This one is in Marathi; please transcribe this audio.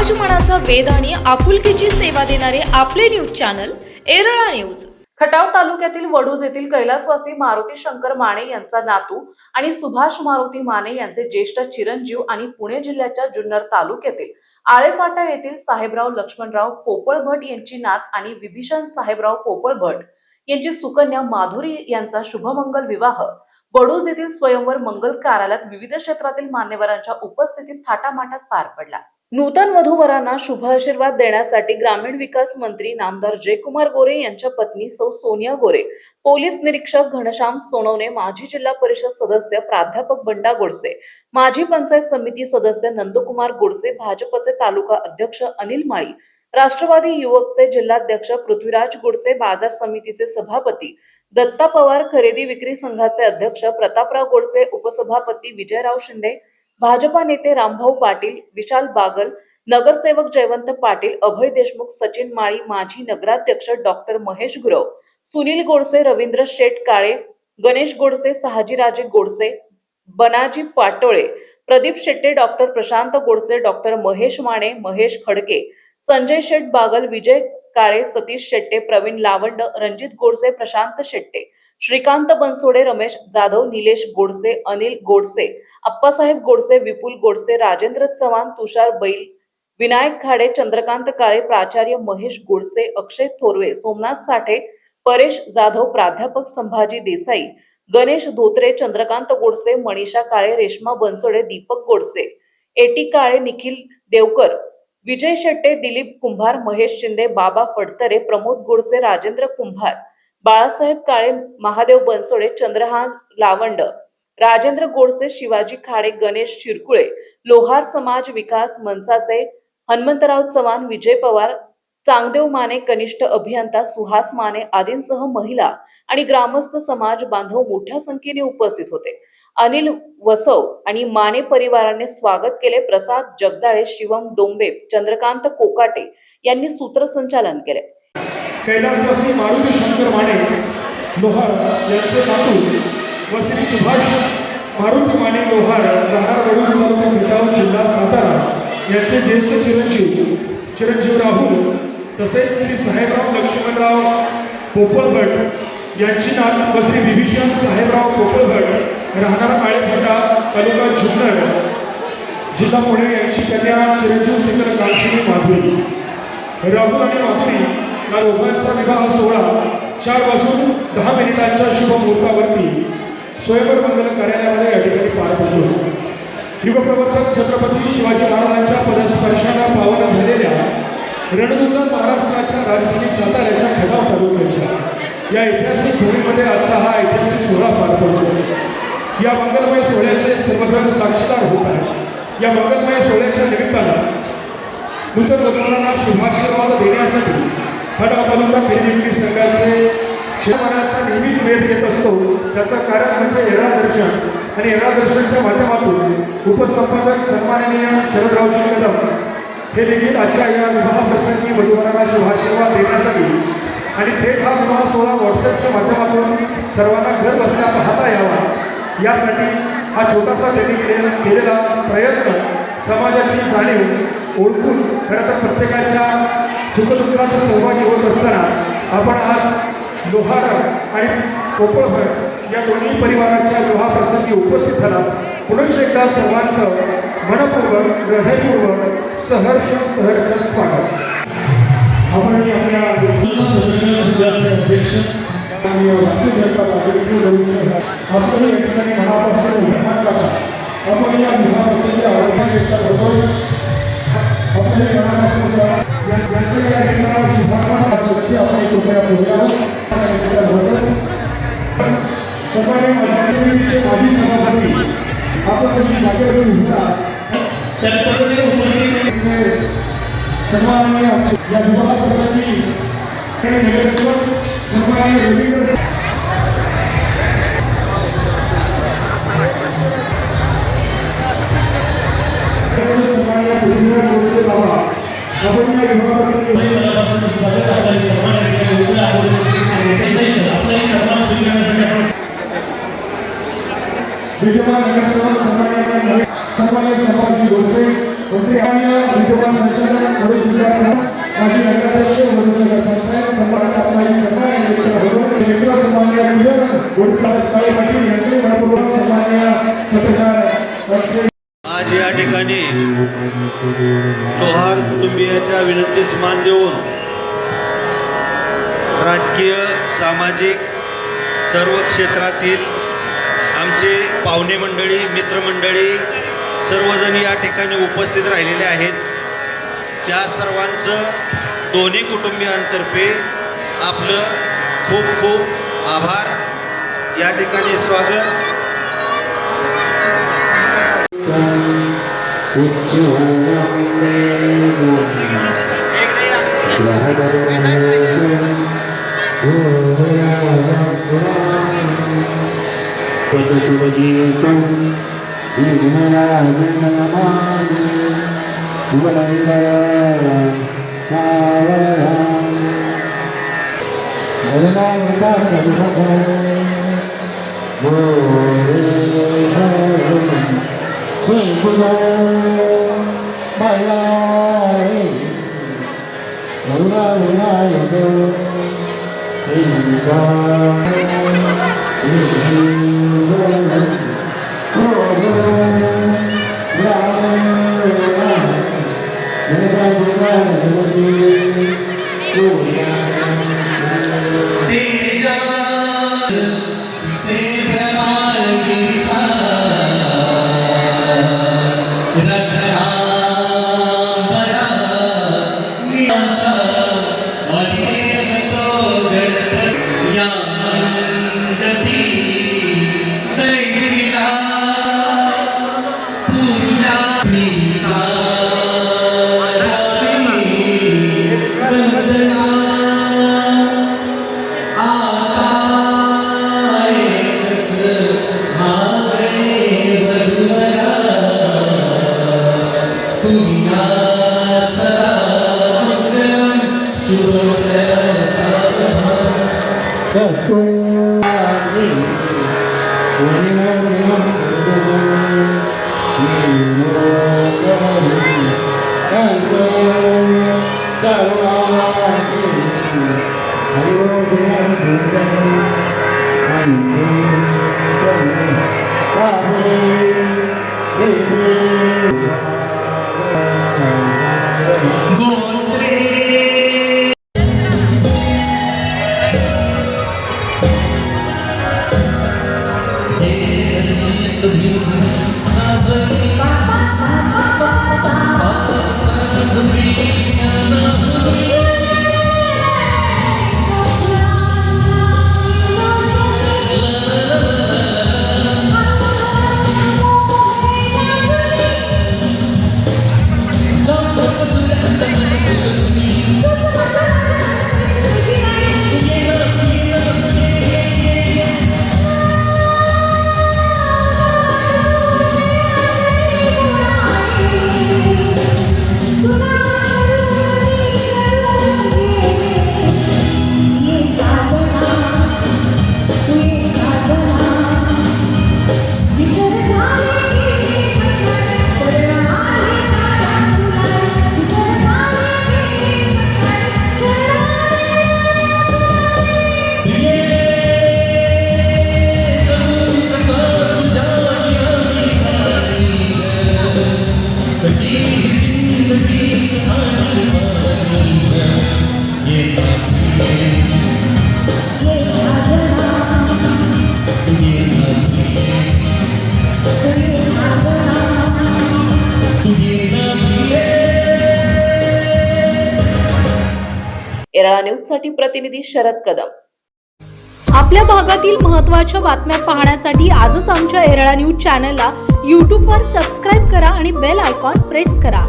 समाज मनाचा वेध आणि आपुलकीची सेवा देणारे आपले news channel Erala news. Khatav तालुक्यातील वडूज येथील कैलासवासी मारुती शंकर माने यांचा नातू आणि सुभाष मारुती माने यांचे ज्येष्ठ चिरंजीव आणि पुणे जिल्ह्याच्या जुन्नर तालुक्यातील आळेफाटा येथील साहेबराव लक्ष्मणराव पोपळभट यांची नात आणि विभीषण साहेबराव पोपळभट यांची सुकन्या माधुरी यांचा शुभमंगल विवाह वडूज येथील स्वयंवर मंगल कार्यालयात विविध क्षेत्रातील मान्यवरांच्या उपस्थितीत थाटामाटात पार पडला। नूतन वधूवरांना शुभ आशीर्वाद देण्यासाठी ग्रामीण विकास मंत्री नामदार जयकुमार गोरे यांच्या पत्नी सौ सोनिया गोरे, पोलीस निरीक्षक घनश्याम सोनवणे, माजी जिल्हा परिषद सदस्य प्राध्यापक बंडा गोडसे, माजी पंचायत समिती सदस्य नंदकुमार गोडसे, भाजपचे तालुका अध्यक्ष अनिल माळी, राष्ट्रवादी युवकचे जिल्हाध्यक्ष पृथ्वीराज गोडसे, बाजार समितीचे सभापती दत्ता पवार, खरेदी विक्री संघाचे अध्यक्ष प्रतापराव गोडसे, उपसभापती विजयराव शिंदे, भाजपा नेते रामभाऊ पाटील, विशाल बागल, नगरसेवक जयवंत पाटील, अभय देशमुख, सचिन माळी, माजी नगराध्यक्ष डॉक्टर महेश गुरव, सुनील गोडसे, रवींद्र शेठ काळे, गणेश गोडसे, सहाजीराजे गोडसे, बनाजी पाटोळे, प्रदीप शेट्टे, डॉक्टर प्रशांत गोडसे, डॉक्टर महेश माने, महेश खडके, संजय शेठ बागल, विजय काळे, सतीश शेट्टे, प्रवीण लावंड, रणजित गोडसे, प्रशांत शेट्टे, श्रीकांत बनसोडे, रमेश जाधव, निलेश गोडसे, अनिल गोडसे, अप्पासाहेब गोडसे, विपुल गोडसे, राजेंद्र चव्हाण, तुषार बैल, विनायक खाडे, चंद्रकांत काळे, प्राचार्य महेश गोडसे, अक्षय थोरवे, सोमनाथ साठे, परेश जाधव, प्राध्यापक संभाजी देसाई, गणेश धोत्रे, चंद्रकांत गोडसे, मनीषा काळे, रेश्मा बनसोडे, दीपक गोडसे, एटी काळे, निखिल देवकर, विजय शेट्टे, दिलीप कुंभार, महेश शिंदे, बाबा फडतरे, प्रमोद गोडसे, राजेंद्र कुंभार, बाळासाहेब काळे, महादेव बनसोडे, चंद्रहान लावंड, राजेंद्र गोडसे, शिवाजी खाडे, गणेश शिरकुळे, लोहार समाज विकास मंचाचे हनुमंतराव चव्हाण, विजय पवार, चांगदेव माने, कनिष्ठ अभियंता सुहास माने आदींसह महिला आणि ग्रामस्थ समाज बांधव मोठ्या संख्येने उपस्थित होते। अनिल वसव आणि माने परिवाराने स्वागत केले। प्रसाद जगदाळे, शिवम डोंबे, चंद्रकांत कोकाटे यांनी सूत्रसंचालन केले। कैलासवासी मारुती शंकर माने लोहार यांचे नातू व श्री सुभाष मारुती माने लोहार राहणार वडूज तालुका खटाव जिल्हा सातारा यांचे ज्येष्ठ चिरंजीव राहुल, तसेच श्री साहेबराव लक्ष्मणराव पोपळभट यांची नात व श्री विभीषण साहेबराव पोपळभट राहणार आळेफाटा तालुका जुन्नर जिल्हा पुणे यांची कन्या चिरंजीव सिंगर कांक्षिणी माधुरी। राहुल आणि माधुरी या दोघांचा विवाह सोहळा 4 वाजून 10 मिनिटांच्या शुभ मुहूर्तावरती स्वयंवर मंगल कार्यालयामध्ये या ठिकाणी पार पडतो। युगप्रवर्तक छत्रपती शिवाजी महाराजांच्या पदस्पर्शाने पावन झालेल्या रणदुर्ग महाराष्ट्राच्या राजधानी साताऱ्याच्या खटाव तालुक्याच्या या ऐतिहासिक भूमीमध्ये आजचा हा ऐतिहासिक सोहळा पार पडतो। या मंगलमय सोहळ्याचे सर्वजण साक्षीदार होत आहेत। या मंगलमय सोहळ्याच्या निमित्तानं नूतन वधूवरांना शुभाशीर्वाद देण्यासाठी खटाव तालुका खरेदी विक्री संघाचे क्षेत्रमानाचा नेहमीच वेध घेत असतो। त्याचं कारण म्हणजे एरळा दर्शन आणि एरळा दर्शनच्या माध्यमातून उपसंपादक सन्माननीय शरदरावजी कदम हे देखील आजच्या या विवाह प्रसंगी वधूवरांना शुभाशीर्वाद देण्यासाठी आणि थेट हा विवाह सोहळा व्हॉट्सअपच्या माध्यमातून सर्वांना घर बसल्या पाहता यावा यासाठी हा छोटासा त्यांनी केलेला प्रयत्न समाजाची जाणीव ओळखून खरं तर प्रत्येकाच्या सुखदुःखात सहभागी होत असताना आपण आज लोहार आणि पोपळभट या दोन्ही परिवाराच्या विवाहप्रसंगी उपस्थित झाला। पुनश्च एकदा सर्वांचं मनपूर्वक हृदयपूर्वक सहर्ष स्वागत। आपण आपल्या संघाचे अध्यक्ष आणि भारतीय जनता पार्टीचे आपल्याला या ठिकाणी मनापासून आपण या विवाहप्रसंगी आवाज व्यक्त करतोय। आपल्या मनापासून यांच्या या ठिकाणी शुभाकांक्षी आपण कृपया बोलावं। सकाळी माजी सभापती आपण जागेवर उभा त्याच पद्धतीने उपस्थित सन्माननीय या विवाह प्रसंगी नगरसेवक सन्माननीय रवींद्र सन्माननीय पृथ्वीराज गोडसे बाबा आपण या विवाह प्रसंगी विद्यमान नगरसेवक सन्माननीय संभाजी गोडसे मंत्री आणि विद्यमान संचालक वडूज विकास माजी नगराध्यक्ष वडूज नगर पंचायत सन्मानित आपणारी सन्मान मित्र सन्माननीय वडूज काळे पाटील यांचे मनपूर्वक सन्माननीय पत्रकार अक्षय आज या ठिकाणी लोहार कुटुंबियाच्या विनंतीस मान देऊन राजकीय सामाजिक सर्व क्षेत्रातील आमचे पाहुणे मंडळी मित्रमंडळी सर्वजण या ठिकाणी उपस्थित राहिलेले आहेत. त्या सर्वांचं दोन्ही कुटुंबियांतर्फे आपलं खूप खूप आभार. या ठिकाणी स्वागत. एरळा न्यूजसाठी प्रतिनिधी शरद कदम. आपल्या भागातील महत्त्वाच्या बातम्या पाहण्यासाठी आजच आमच्या एरळा न्यूज चॅनलला यूट्यूबवर सबस्क्राईब करा आणि बेल आयकॉन प्रेस करा.